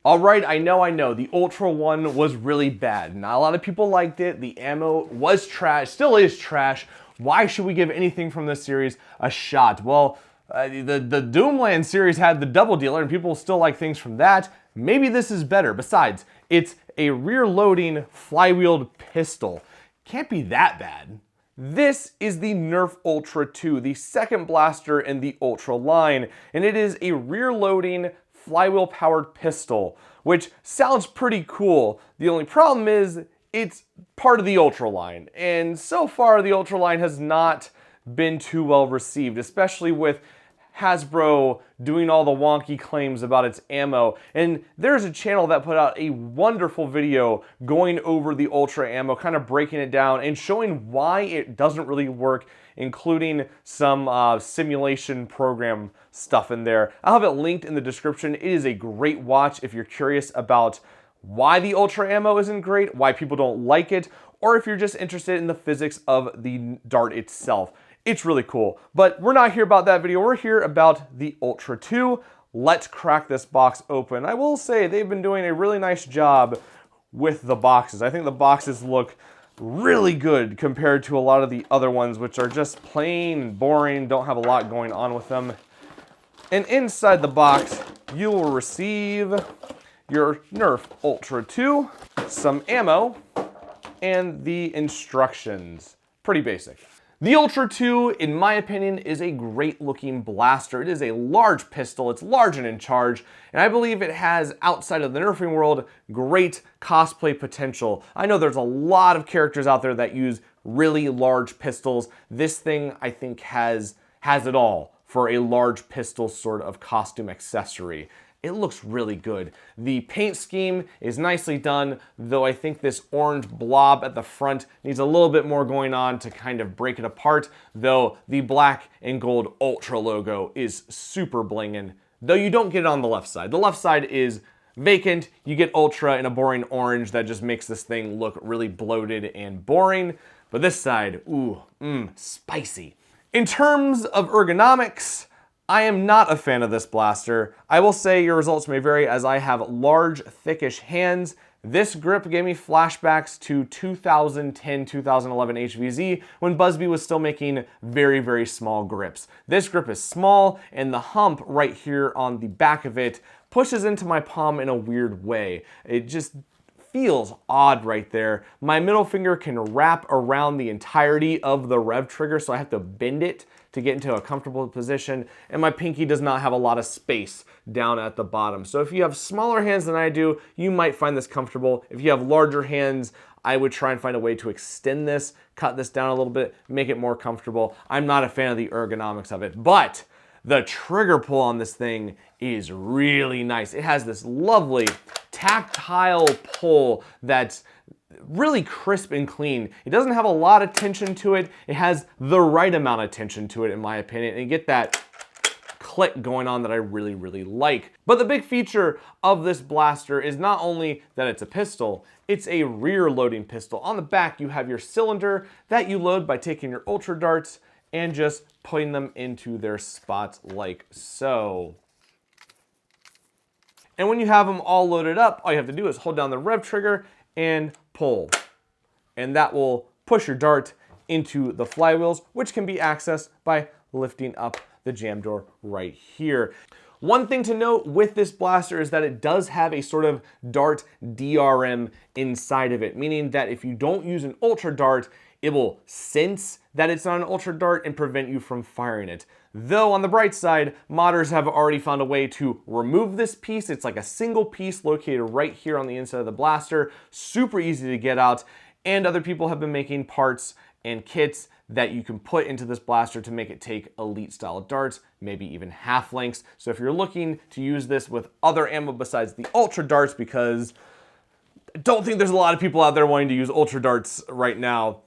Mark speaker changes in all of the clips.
Speaker 1: All right, I know, the Ultra One was really bad. Not a lot of people liked it. The ammo was trash, still is trash. Why should we give anything from this series a shot? Well, the Doomland series had the double dealer and people still like things from that. Maybe this is better. Besides, it's a rear-loading flywheeled pistol. Can't be that bad. This is the Nerf Ultra 2, the second blaster in the Ultra line, and it is a rear-loading flywheel-powered pistol, which sounds pretty cool. The only problem is it's part of the Ultra line, and so far the Ultra line has not been too well received, especially with Hasbro doing all the wonky claims about its ammo. And there's a channel that put out a wonderful video going over the Ultra ammo, kind of breaking it down and showing why it doesn't really work, including some simulation program stuff in there. I'll have it linked in the description. It is a great watch if you're curious about why the Ultra ammo isn't great, why people don't like it, or if you're just interested in the physics of the dart itself. It's really cool, but we're not here about that video. We're here about the Ultra 2. Let's crack this box open. I will say they've been doing a really nice job with the boxes. I think the boxes look really good compared to a lot of the other ones, which are just plain and boring, don't have a lot going on with them. And inside the box, you will receive your Nerf Ultra 2, some ammo, and the instructions. Pretty basic. The Ultra 2, in my opinion, is a great looking blaster. It is a large pistol, it's large and in charge, and I believe it has, outside of the nerfing world, great cosplay potential. I know there's a lot of characters out there that use really large pistols. This thing, I think, has it all for a large pistol sort of costume accessory. It looks really good. The paint scheme is nicely done, though I think this orange blob at the front needs a little bit more going on to kind of break it apart, though the black and gold Ultra logo is super blingin', though you don't get it on the left side. The left side is vacant. You get Ultra in a boring orange that just makes this thing look really bloated and boring, but this side, ooh, spicy. In terms of ergonomics, I am not a fan of this blaster. I will say your results may vary as I have large, thickish hands. This grip gave me flashbacks to 2010, 2011 HVZ when Busby was still making very, very small grips. This grip is small and the hump right here on the back of it pushes into my palm in a weird way. It just feels odd right there. My middle finger can wrap around the entirety of the rev trigger, so I have to bend it to get into a comfortable position, and my pinky does not have a lot of space down at the bottom. So if you have smaller hands than I do, you might find this comfortable. If you have larger hands, I would try and find a way to extend this, cut this down a little bit, make it more comfortable. I'm not a fan of the ergonomics of it, but the trigger pull on this thing is really nice. It has this lovely tactile pull that's really crisp and clean. It doesn't have a lot of tension to it. It has the right amount of tension to it, in my opinion, and you get that click going on that I really, really like. But the big feature of this blaster is not only that it's a pistol, it's a rear loading pistol. On the back, you have your cylinder that you load by taking your Ultra darts and just putting them into their spots like so. And when you have them all loaded up, all you have to do is hold down the rev trigger and pull. And that will push your dart into the flywheels, which can be accessed by lifting up the jam door right here. One thing to note with this blaster is that it does have a sort of dart DRM inside of it, meaning that if you don't use an Ultra dart, it will sense that it's not an Ultra dart and prevent you from firing it. Though on the bright side, modders have already found a way to remove this piece. It's like a single piece located right here on the inside of the blaster, super easy to get out, and other people have been making parts and kits that you can put into this blaster to make it take elite style darts, maybe even half lengths. So if you're looking to use this with other ammo besides the Ultra darts, because I don't think there's a lot of people out there wanting to use Ultra darts right now,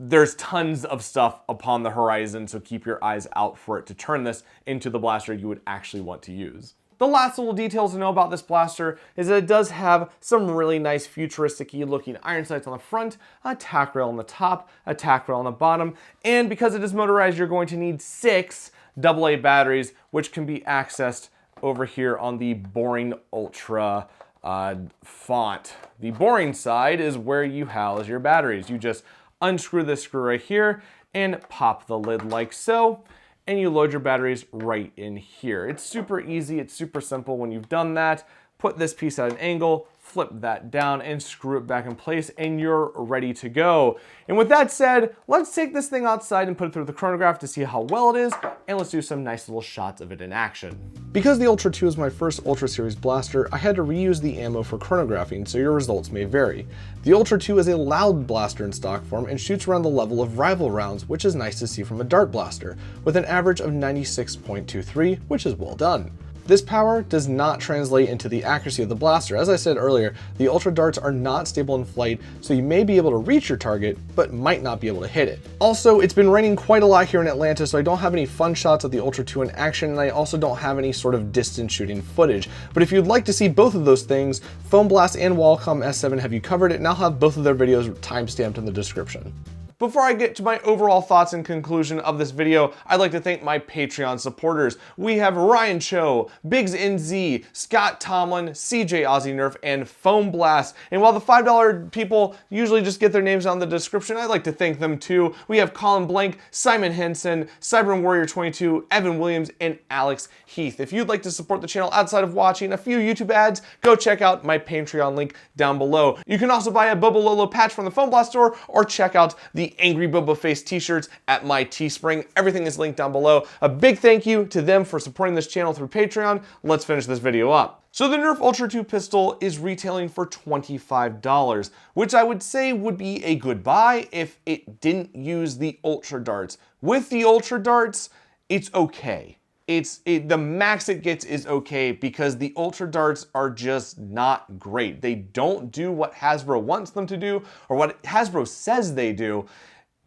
Speaker 1: there's tons of stuff upon the horizon, so keep your eyes out for it to turn this into the blaster you would actually want to use. The last little details to know about this blaster is that it does have some really nice futuristic-y looking iron sights on the front, a tack rail on the top, a tack rail on the bottom, and because it is motorized, you're going to need 6 AA batteries, which can be accessed over here on the boring Ultra font. The boring side is where you house your batteries. You just unscrew this screw right here and pop the lid like so, and you load your batteries right in here. It's super easy, it's super simple. When you've done that, put this piece at an angle, flip that down and screw it back in place, and you're ready to go. And with that said, let's take this thing outside and put it through the chronograph to see how well it is, and let's do some nice little shots of it in action. Because the Ultra 2 is my first Ultra Series blaster, I had to reuse the ammo for chronographing, so your results may vary. The Ultra 2 is a loud blaster in stock form and shoots around the level of rival rounds, which is nice to see from a dart blaster, with an average of 96.23, which is well done. This power does not translate into the accuracy of the blaster. As I said earlier, the Ultra darts are not stable in flight, so you may be able to reach your target, but might not be able to hit it. Also, it's been raining quite a lot here in Atlanta, so I don't have any fun shots of the Ultra 2 in action, and I also don't have any sort of distance shooting footage. But if you'd like to see both of those things, Foam Blast and Wacom S7 have you covered it, and I'll have both of their videos timestamped in the description. Before I get to my overall thoughts and conclusion of this video, I'd like to thank my Patreon supporters. We have Ryan Cho, Biggs NZ, Scott Tomlin, CJ Aussie Nerf, and Foam Blast. And while the $5 people usually just get their names on the description, I'd like to thank them too. We have Colin Blank, Simon Henson, Cyber Warrior 22, Evan Williams, and Alex Heath. If you'd like to support the channel outside of watching a few YouTube ads, go check out my Patreon link down below. You can also buy a Bobo Lolo patch from the Foam Blast store, or check out the Angry Bobo Face t-shirts at my Teespring. Everything is linked down below. A big thank you to them for supporting this channel through Patreon. Let's finish this video up. So the Nerf Ultra 2 pistol is retailing for $25, which I would say would be a good buy if it didn't use the Ultra darts. With the Ultra darts, it's okay. The max it gets is okay because the Ultra darts are just not great. They don't do what Hasbro wants them to do or what Hasbro says they do.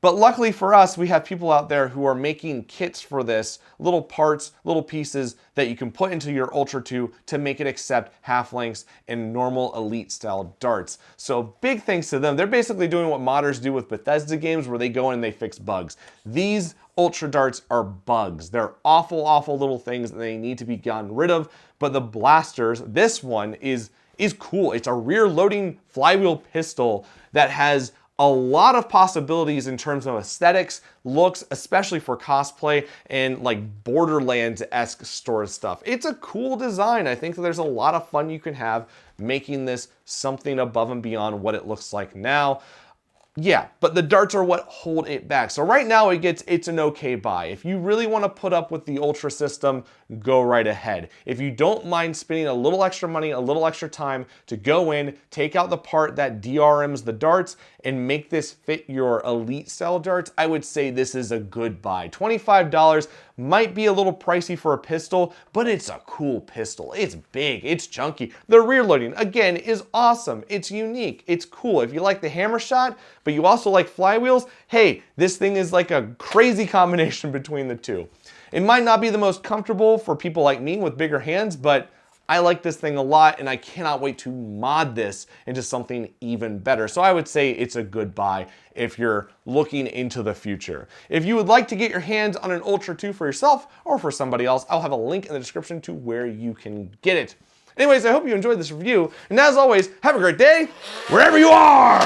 Speaker 1: But luckily for us, we have people out there who are making kits for this, little parts, little pieces that you can put into your Ultra 2 to make it accept half lengths and normal elite style darts. So big thanks to them. They're basically doing what modders do with Bethesda games where they go in and they fix bugs. These Ultra darts are bugs. They're awful, awful little things that they need to be gotten rid of. But the blasters, this one is cool. It's a rear loading flywheel pistol that has a lot of possibilities in terms of aesthetics, looks, especially for cosplay and like Borderlands-esque sort of stuff. It's a cool design. I think that there's a lot of fun you can have making this something above and beyond what it looks like now. Yeah, but the darts are what hold it back. So right now it's an okay buy. If you really want to put up with the Ultra system, go right ahead. If you don't mind spending a little extra money, a little extra time to go in, take out the part that DRMs the darts and make this fit your elite style darts, I would say this is a good buy. $25 might be a little pricey for a pistol, but it's a cool pistol. It's big, it's chunky. The rear loading, again, is awesome. It's unique, it's cool. If you like the hammer shot, but you also like flywheels, hey, this thing is like a crazy combination between the two. It might not be the most comfortable for people like me with bigger hands, but I like this thing a lot and I cannot wait to mod this into something even better. So I would say it's a good buy if you're looking into the future. If you would like to get your hands on an Ultra 2 for yourself or for somebody else, I'll have a link in the description to where you can get it. Anyways, I hope you enjoyed this review, and as always, have a great day wherever you are!